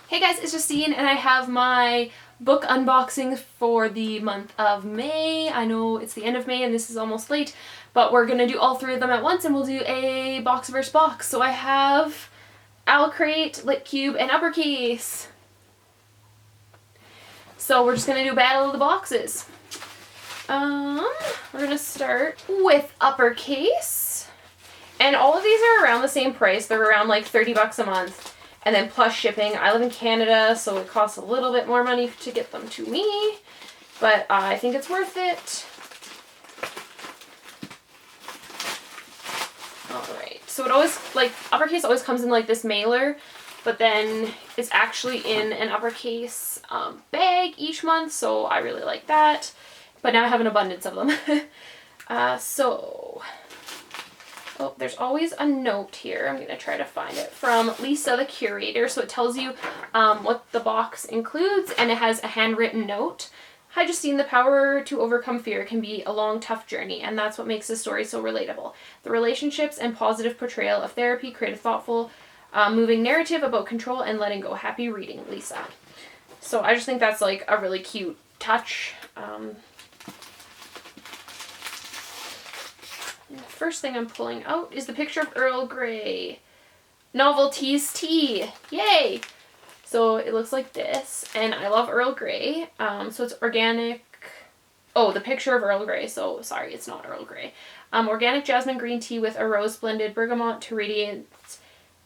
Hey guys, it's Justine and I have my book unboxing for the month of May. I know it's the end of May and this is almost late, but we're gonna do all three of them at once and we'll do a box versus box. So I have Owlcrate, Litcube, and Uppercase. So we're just gonna do a battle of the boxes. We're gonna start with Uppercase. And all of these are around the same price. They're around like 30 bucks a month. And then plus shipping. I live in Canada, so it costs a little bit more money to get them to me. But I think it's worth it. Alright, so it always, like, Uppercase always comes in like this mailer, but then it's actually in an Uppercase bag each month, so I really like that. But now I have an abundance of them. Oh, there's always a note here. I'm going to try to find it. From Lisa, the curator. So it tells you what the box includes, and it has a handwritten note. Hi, Justine. The power to overcome fear can be a long, tough journey, and that's what makes this story so relatable. The relationships and positive portrayal of therapy create a thoughtful, moving narrative about control and letting go. Happy reading, Lisa. So I just think that's like a really cute touch. The first thing I'm pulling out is the picture of Earl Grey. Novelties tea. Yay! So it looks like this, and I love Earl Grey. So it's organic. Oh, the picture of Earl Grey. So sorry, it's not Earl Grey. Organic jasmine green tea with a rose blended bergamot to radiate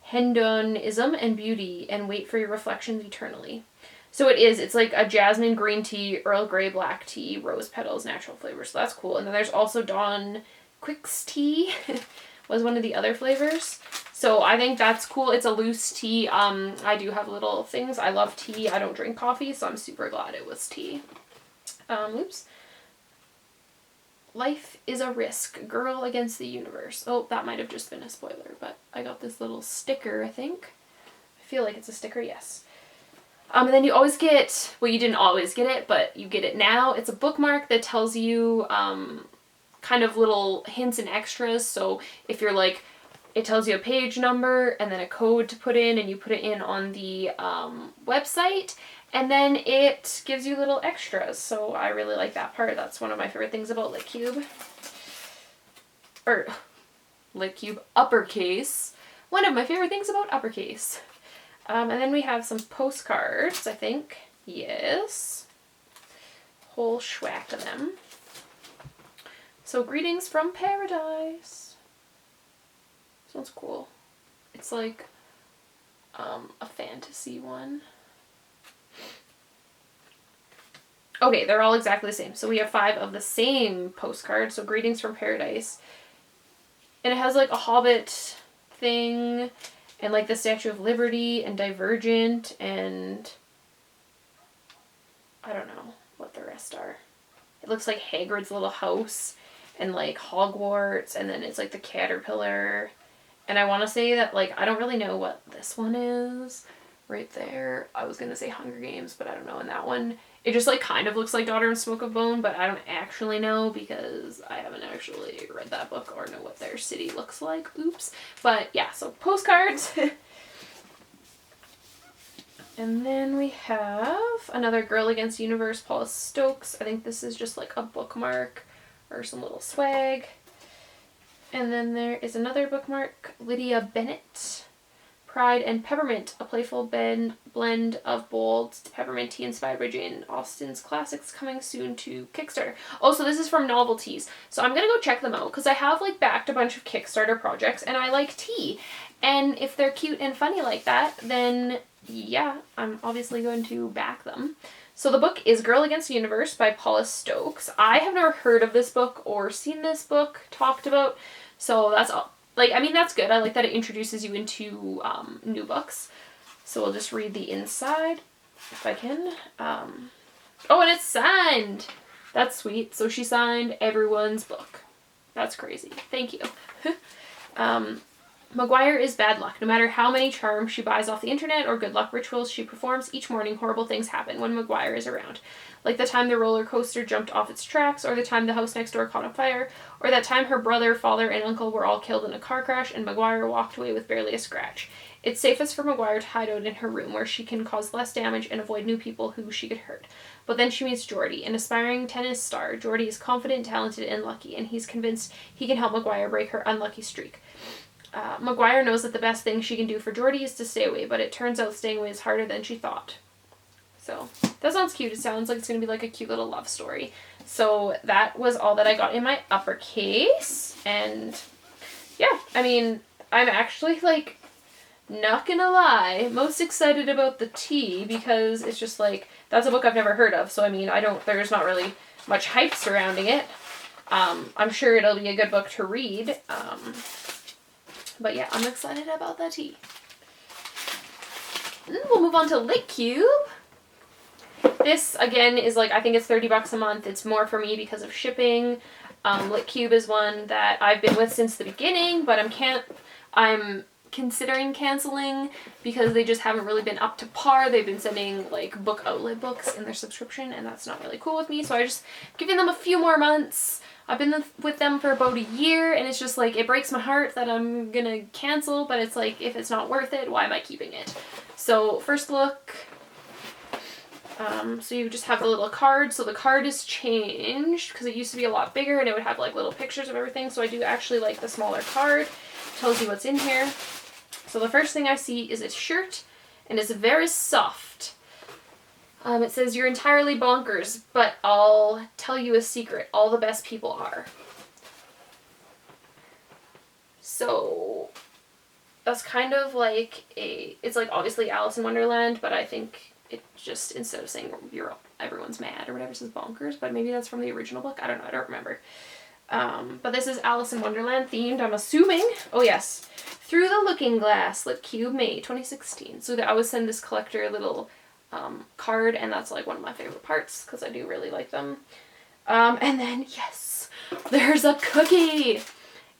hedonism and beauty, and wait for your reflections eternally. So it's like a jasmine green tea, Earl Grey black tea, rose petals, natural flavors. So that's cool. And then there's also Dawn Quick's tea was one of the other flavors. So I think that's cool. It's a loose tea. I do have little things. I love tea. I don't drink coffee, so I'm super glad it was tea. Oops. Life is a risk. Girl against the universe. Oh, that might have just been a spoiler, but I got this little sticker, I think. I feel like it's a sticker, yes. And then you always get, well, you didn't always get it, but you get it now. It's a bookmark that tells you kind of little hints and extras. So if you're like, it tells you a page number and then a code to put in, and you put it in on the website, and then it gives you little extras. So I really like that part. That's one of my favorite things about Litcube. Or Litcube Uppercase. One of my favorite things about Uppercase. And then we have some postcards, I think. Yes. Whole schwack of them. So, greetings from paradise. This one's cool. It's like a fantasy one. Okay, they're all exactly the same. So we have 5 of the same postcards. So, greetings from paradise. And it has like a Hobbit thing, and like the Statue of Liberty, and Divergent, and I don't know what the rest are. It looks like Hagrid's little house, and like Hogwarts, and then it's like the caterpillar. And I want to say that, like, I don't really know what this one is right there. I was going to say Hunger Games, but I don't know. And that one, it just like kind of looks like Daughter and Smoke of Bone, but I don't actually know because I haven't actually read that book or know what their city looks like. Oops. But yeah, so postcards. And then we have another Girl Against the Universe, Paula Stokes. I think this is just like a bookmark or some little swag. And then there is another bookmark, Lydia Bennett, Pride and Peppermint, a playful blend of bold peppermint tea inspired by Jane Austen's classics, coming soon to Kickstarter. Oh, so this is from Novelties. So I'm going to go check them out because I have like backed a bunch of Kickstarter projects and I like tea. And if they're cute and funny like that, then yeah, I'm obviously going to back them. So the book is Girl Against the Universe by Paula Stokes. I have never heard of this book or seen this book talked about. So that's all. Like, I mean, that's good. I like that it introduces you into new books. So we'll just read the inside if I can. Oh, and it's signed. That's sweet. So she signed everyone's book. That's crazy. Thank you. Maguire is bad luck. No matter how many charms she buys off the internet or good luck rituals she performs, each morning horrible things happen when Maguire is around. Like the time the roller coaster jumped off its tracks, or the time the house next door caught on fire, or that time her brother, father, and uncle were all killed in a car crash and Maguire walked away with barely a scratch. It's safest for McGuire to hide out in her room, where she can cause less damage and avoid new people who she could hurt. But then she meets Jordy, an aspiring tennis star. Jordy is confident, talented, and lucky, and he's convinced he can help McGuire break her unlucky streak. McGuire knows that the best thing she can do for Jordy is to stay away, but it turns out staying away is harder than she thought. So, that sounds cute. It sounds like it's going to be like a cute little love story. So, that was all that I got in my Uppercase. And, yeah, I mean, I'm actually, like, not gonna lie, most excited about the tea, because it's just, like, that's a book I've never heard of. So, I mean, there's not really much hype surrounding it. I'm sure it'll be a good book to read. But yeah, I'm excited about the tea. And then we'll move on to Litcube. This, again, is like, I think it's $30 a month. It's more for me because of shipping. Litcube is one that I've been with since the beginning, but I'm considering canceling because they just haven't really been up to par. They've been sending like book outlet books in their subscription, and that's not really cool with me. So I just giving them a few more months. I've been with them for about a year, and it's just like, it breaks my heart that I'm gonna cancel, but it's like, if it's not worth it, why am I keeping it? So first look, so you just have the little card. So the card is changed because it used to be a lot bigger and it would have like little pictures of everything. So I do actually like the smaller card. It tells you what's in here. So the first thing I see is a shirt, and it's very soft. It says, "You're entirely bonkers, but I'll tell you a secret. All the best people are." So that's kind of like it's like obviously Alice in Wonderland, but I think it just, instead of saying everyone's mad or whatever, it says bonkers, but maybe that's from the original book. I don't know. I don't remember. But this is Alice in Wonderland themed, I'm assuming. Oh yes. Through the Looking Glass, Litcube, May 2016. So I always send this collector little card, and that's like one of my favorite parts because I do really like them. And then, yes, there's a cookie,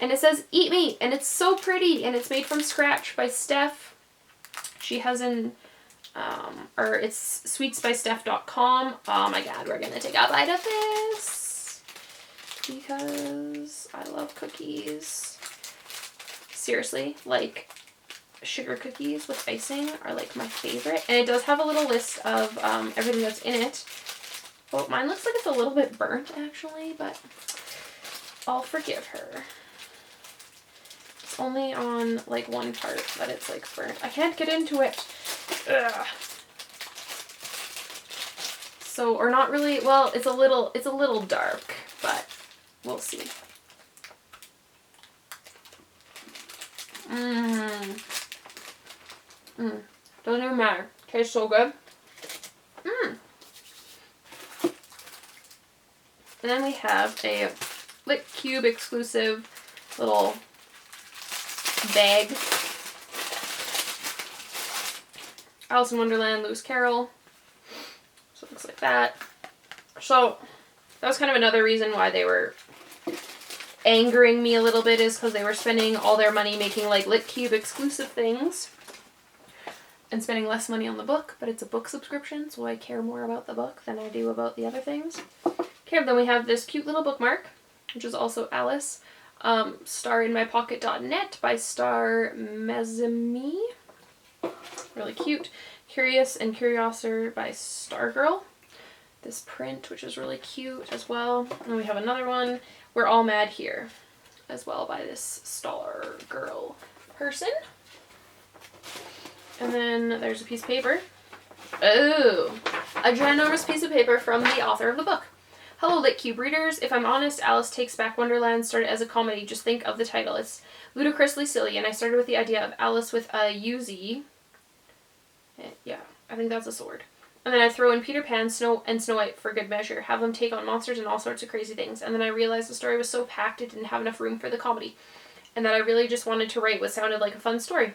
and it says "Eat Me," and it's so pretty, and it's made from scratch by Steph. She has it's sweetsbysteph.com. Oh my god, we're gonna take a bite of this because I love cookies. Seriously, like, sugar cookies with icing are like my favorite, and it does have a little list of everything that's in it. Well, mine looks like it's a little bit burnt actually, but I'll forgive her. It's only on like one part that it's like burnt. I can't get into it. Ugh. So, or not really, well, it's a little dark, but we'll see. Doesn't even matter. Tastes so good. And then we have a Litcube exclusive little bag. Alice in Wonderland, Lewis Carroll. So it looks like that. So that was kind of another reason why they were angering me a little bit, is because they were spending all their money making like Litcube exclusive things and spending less money on the book, but it's a book subscription, so I care more about the book than I do about the other things. Okay, then we have this cute little bookmark, which is also Alice. Starinmypocket.net by Star Mezemi. Really cute. Curious and Curiouser by Stargirl. This print, which is really cute as well. And we have another one, We're All Mad Here, as well, by this Stargirl person. And then there's a piece of paper. Oh, a ginormous piece of paper from the author of the book. Hello, Litcube readers. If I'm honest, Alice Takes Back Wonderland started as a comedy. Just think of the title. It's ludicrously silly, and I started with the idea of Alice with a Uzi. Yeah, I think that's a sword. And then I throw in Peter Pan, Snow White for good measure. Have them take on monsters and all sorts of crazy things. And then I realized the story was so packed it didn't have enough room for the comedy. And that I really just wanted to write what sounded like a fun story.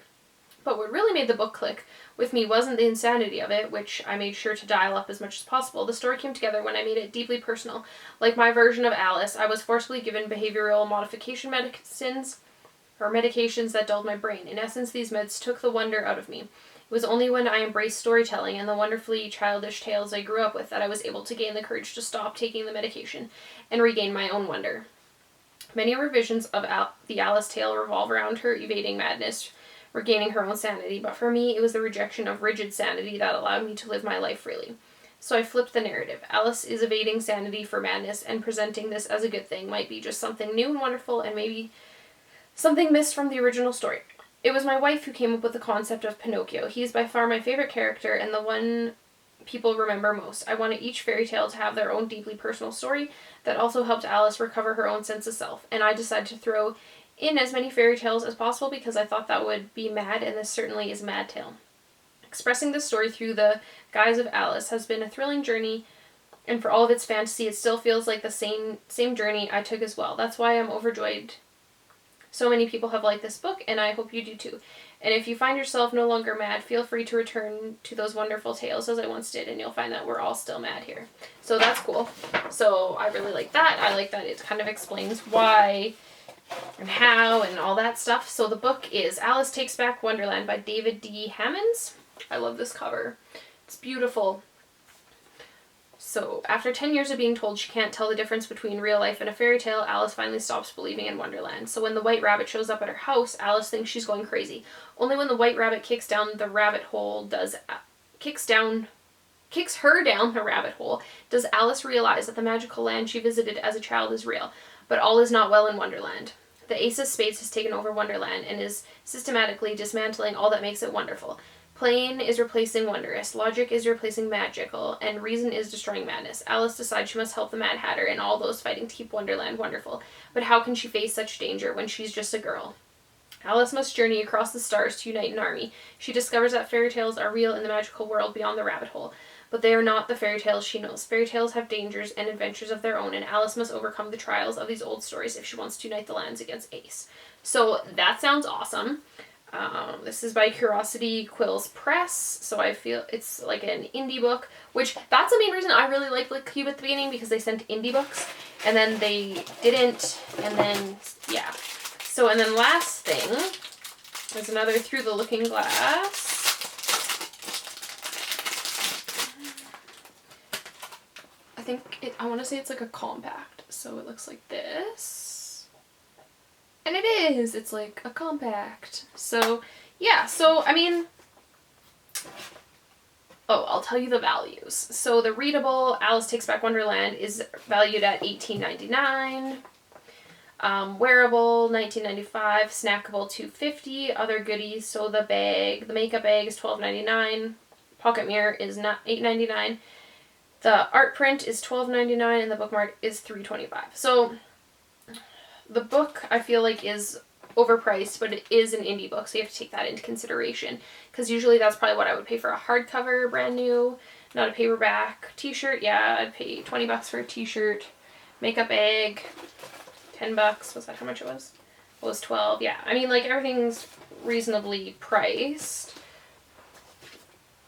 But what really made the book click with me wasn't the insanity of it, which I made sure to dial up as much as possible. The story came together when I made it deeply personal. Like my version of Alice, I was forcibly given behavioral modification medications that dulled my brain. In essence, these meds took the wonder out of me. It was only when I embraced storytelling and the wonderfully childish tales I grew up with that I was able to gain the courage to stop taking the medication and regain my own wonder. Many revisions of the Alice tale revolve around her evading madness, regaining her own sanity, but for me, it was the rejection of rigid sanity that allowed me to live my life freely. So I flipped the narrative. Alice is evading sanity for madness, and presenting this as a good thing might be just something new and wonderful, and maybe something missed from the original story. It was my wife who came up with the concept of Pinocchio. He is by far my favorite character, and the one people remember most. I wanted each fairy tale to have their own deeply personal story that also helped Alice recover her own sense of self, and I decided to throw in as many fairy tales as possible because I thought that would be mad, and this certainly is a mad tale. Expressing this story through the guise of Alice has been a thrilling journey, and for all of its fantasy, it still feels like the same journey I took as well. That's why I'm overjoyed so many people have liked this book, and I hope you do too. And if you find yourself no longer mad, feel free to return to those wonderful tales as I once did, and you'll find that we're all still mad here. So that's cool. So I really like that. I like that it kind of explains why and how and all that stuff. So the book is Alice Takes Back Wonderland by David D. Hammonds. I love this cover. It's beautiful. So, after 10 years of being told she can't tell the difference between real life and a fairy tale, Alice finally stops believing in Wonderland. So when the White Rabbit shows up at her house, Alice thinks she's going crazy. Only when the White Rabbit kicks her down the rabbit hole does Alice realize that the magical land she visited as a child is real. But all is not well in Wonderland. The Ace of Spades has taken over Wonderland and is systematically dismantling all that makes it wonderful. Plain is replacing wondrous, logic is replacing magical, and reason is destroying madness. Alice decides she must help the Mad Hatter and all those fighting to keep Wonderland wonderful. But how can she face such danger when she's just a girl? Alice must journey across the stars to unite an army. She discovers that fairy tales are real in the magical world beyond the rabbit hole. But they are not the fairy tales she knows. Fairy tales have dangers and adventures of their own, and Alice must overcome the trials of these old stories if she wants to unite the lands against Ace. So that sounds awesome. This is by Curiosity Quills Press, so I feel it's like an indie book, which that's the main reason I really liked Litcube at the beginning, because they sent indie books, and then they didn't, and then, yeah. So, and then last thing is another Through the Looking Glass. I want to say it's like a compact, so it looks like this. And it is! It's like a compact. So, yeah, so, I mean, I'll tell you the values. So the readable Alice Takes Back Wonderland is valued at $18.99. Wearable, $19.95. Snackable, $2.50. Other goodies, so the makeup bag is $12.99. Pocket mirror is $8.99. The art print is $12.99, and the bookmark is $3.25. So the book, I feel like, is overpriced, but it is an indie book, so you have to take that into consideration, because usually that's probably what I would pay for a hardcover, brand new, not a paperback. T-shirt, yeah, I'd pay $20 for a t-shirt. Makeup bag, $10. Was that how much it was? It was $12. Yeah, I mean, like, everything's reasonably priced.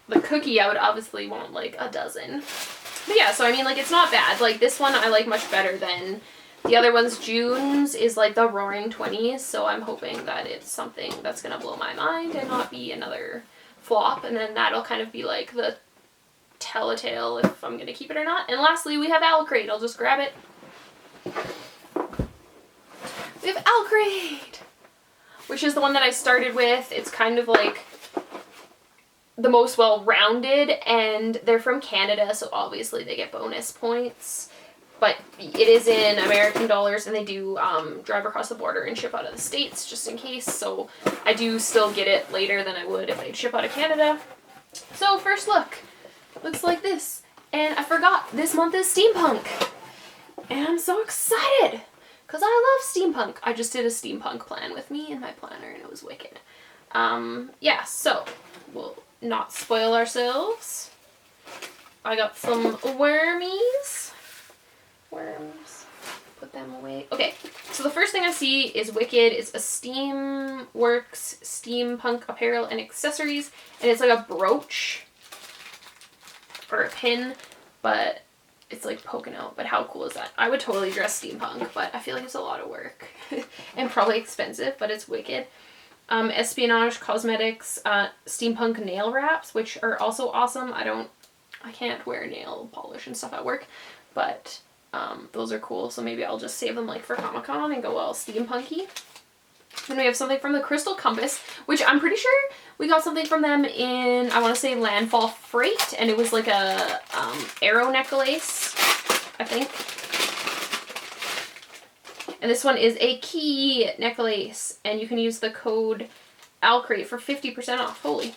The cookie, I would obviously want, like, a dozen. But yeah, so I mean, like, it's not bad. Like, this one I like much better than the other one's. June's is like the Roaring 20s, so I'm hoping that it's something that's gonna blow my mind and not be another flop, and then that'll kind of be like the telltale if I'm gonna keep it or not. And lastly, we have Owlcrate. I'll just grab it. We have Owlcrate, which is the one that I started with. It's kind of like the most well-rounded, and they're from Canada, so obviously they get bonus points. But it is in American dollars, and they do drive across the border and ship out of the States, just in case. So I do still get it later than I would if I'd ship out of Canada. So first look, looks like this. And I forgot, this month is steampunk. And I'm so excited, because I love steampunk. I just did a steampunk plan with me in my planner, and it was wicked. Yeah, so we'll not spoil ourselves. I got some wormies. Put them away. Okay, so the first thing I see is Wicked. It's a Steamworks steampunk apparel and accessories, and it's like a brooch or a pin, but it's like poking out. But how cool is that? I would totally dress steampunk, but I feel like it's a lot of work and probably expensive, but it's wicked. Espionage Cosmetics steampunk nail wraps, which are also awesome. I can't wear nail polish and stuff at work, but those are cool, so maybe I'll just save them like for Comic-Con and go all steampunky. Then we have something from the Crystal Compass, which I'm pretty sure we got something from them in, I want to say, Landfall Freight, and it was like a arrow necklace, I think. And this one is a key necklace, and you can use the code Owlcrate for 50% off. Holy.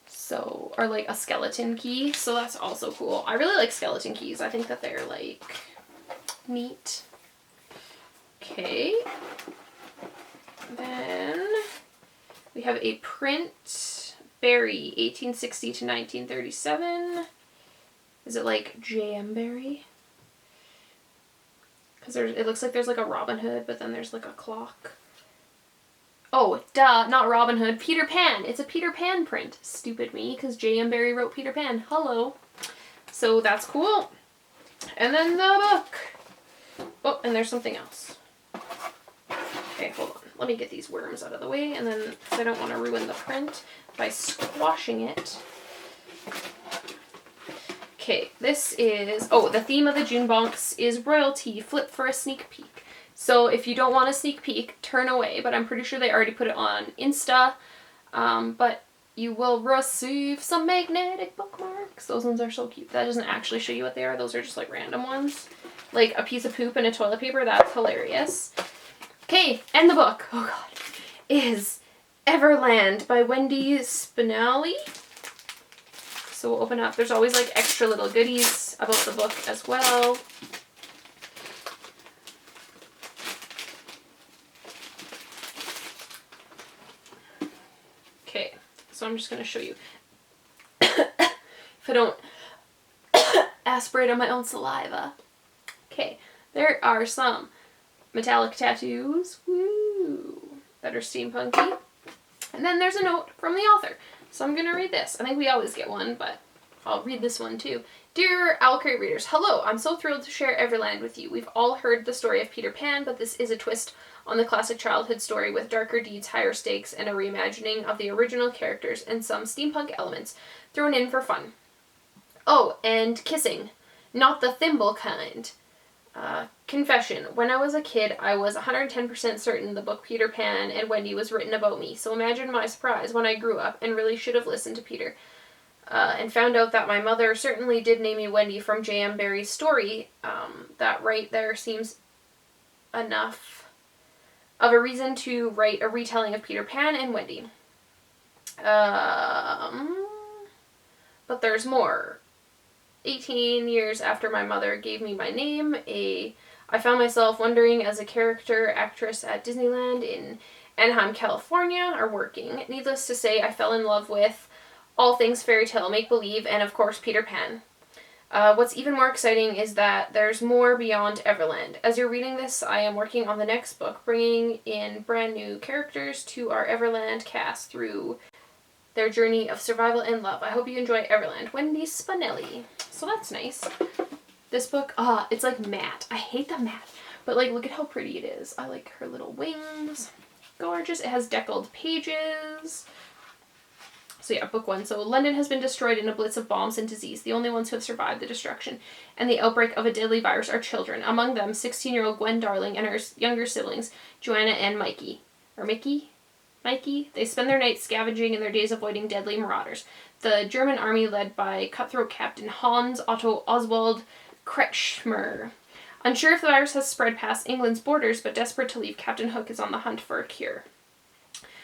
So, or like a skeleton key, so that's also cool. I really like skeleton keys. I think that they're like neat. Okay. Then we have a print, Berry, 1860 to 1937. Is it like J.M. Barrie? Because it looks like there's like a Robin Hood, but then there's like a clock. Oh, duh, not Robin Hood, Peter Pan. It's a Peter Pan print. Stupid me, because J.M. Barrie wrote Peter Pan. Hello. So that's cool. And then the book. Oh, and there's something else. Okay, hold on. Let me get these worms out of the way, and then, because I don't want to ruin the print by squashing it. Okay, this is, oh, the theme of the June box is royalty. Flip for a sneak peek. So if you don't want a sneak peek, turn away, but I'm pretty sure they already put it on Insta. But you will receive some magnetic bookmarks. Those ones are so cute. That doesn't actually show you what they are. Those are just like random ones. Like a piece of poop and a toilet paper. That's hilarious. Okay, and the book, oh god, is Everland by Wendy Spinelli. So we'll open up. There's always like extra little goodies about the book as well. Okay, so I'm just going to show you. If I don't aspirate on my own saliva. Okay, there are some metallic tattoos, woo, that are steampunky. And then there's a note from the author. So I'm going to read this. I think we always get one, but I'll read this one too. Dear Owlcrate readers, hello, I'm so thrilled to share Everland with you. We've all heard the story of Peter Pan, but this is a twist on the classic childhood story with darker deeds, higher stakes, and a reimagining of the original characters and some steampunk elements thrown in for fun. Oh, and kissing. Not the thimble kind. Confession. When I was a kid, I was 110% certain the book Peter Pan and Wendy was written about me, so imagine my surprise when I grew up and really should have listened to Peter. And found out that my mother certainly did name me Wendy from J.M. Barrie's story. That right there seems enough of a reason to write a retelling of Peter Pan and Wendy. But there's more. 18 years after my mother gave me my name, I found myself wondering as a character actress at Disneyland in Anaheim, California, are working. Needless to say, I fell in love with all things fairy tale, make-believe, and of course Peter Pan. What's even more exciting is that there's more beyond Everland. As you're reading this, I am working on the next book, bringing in brand new characters to our Everland cast through their journey of survival and love. I hope you enjoy Everland. Wendy Spinelli. So that's nice. This book, it's like matte. I hate the matte, but like look at how pretty it is. I like her little wings. Gorgeous. It has deckled pages. So yeah, book one. So London has been destroyed in a blitz of bombs and disease. The only ones who have survived the destruction and the outbreak of a deadly virus are children. Among them, 16-year-old Gwen Darling and her younger siblings, Joanna and Mikey. Or Mickey? Mikey? They spend their nights scavenging and their days avoiding deadly marauders. The German army, led by cutthroat Captain Hans Otto Oswald Kretschmer. Unsure if the virus has spread past England's borders, but desperate to leave, Captain Hook is on the hunt for a cure,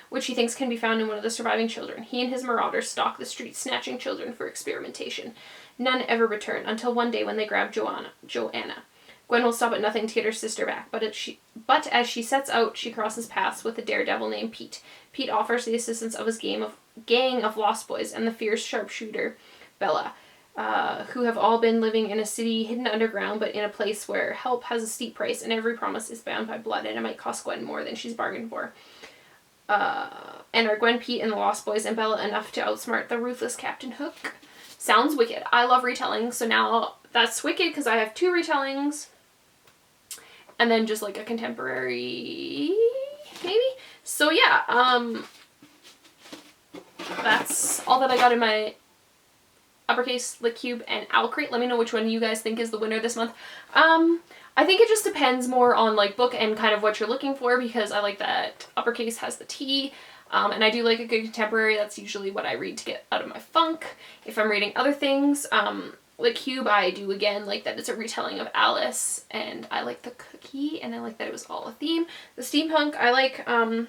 which he thinks can be found in one of the surviving children. He and his marauders stalk the streets, snatching children for experimentation. None ever return, until one day when they grab Joanna. Gwen will stop at nothing to get her sister back, but as she sets out, she crosses paths with a daredevil named Pete. Pete offers the assistance of his gang of lost boys and the fierce sharpshooter Bella, who have all been living in a city hidden underground, but in a place where help has a steep price and every promise is bound by blood, and it might cost Gwen more than she's bargained for. And are Gwen, Pete, and the Lost Boys and Bella enough to outsmart the ruthless Captain Hook? Sounds wicked. I love retelling, so now that's wicked because I have 2 retellings. And then just like a contemporary, maybe? So yeah, that's all that I got in my Uppercase, Litcube, and Owlcrate. Let me know which one you guys think is the winner this month. I think it just depends more on like book and kind of what you're looking for, because I like that Uppercase has the tea, and I do like a good contemporary. That's usually what I read to get out of my funk if I'm reading other things. Litcube, I do again like that it's a retelling of Alice, and I like the cookie, and I like that it was all a theme. The steampunk, I like, I'm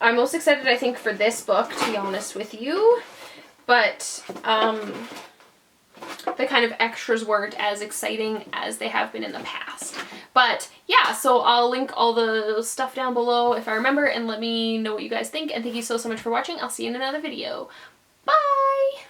most excited I think for this book, to be honest with you, but the kind of extras weren't as exciting as they have been in the past. But yeah, so I'll link all the stuff down below if I remember, and let me know what you guys think, and thank you so much for watching. I'll see you in another video. Bye!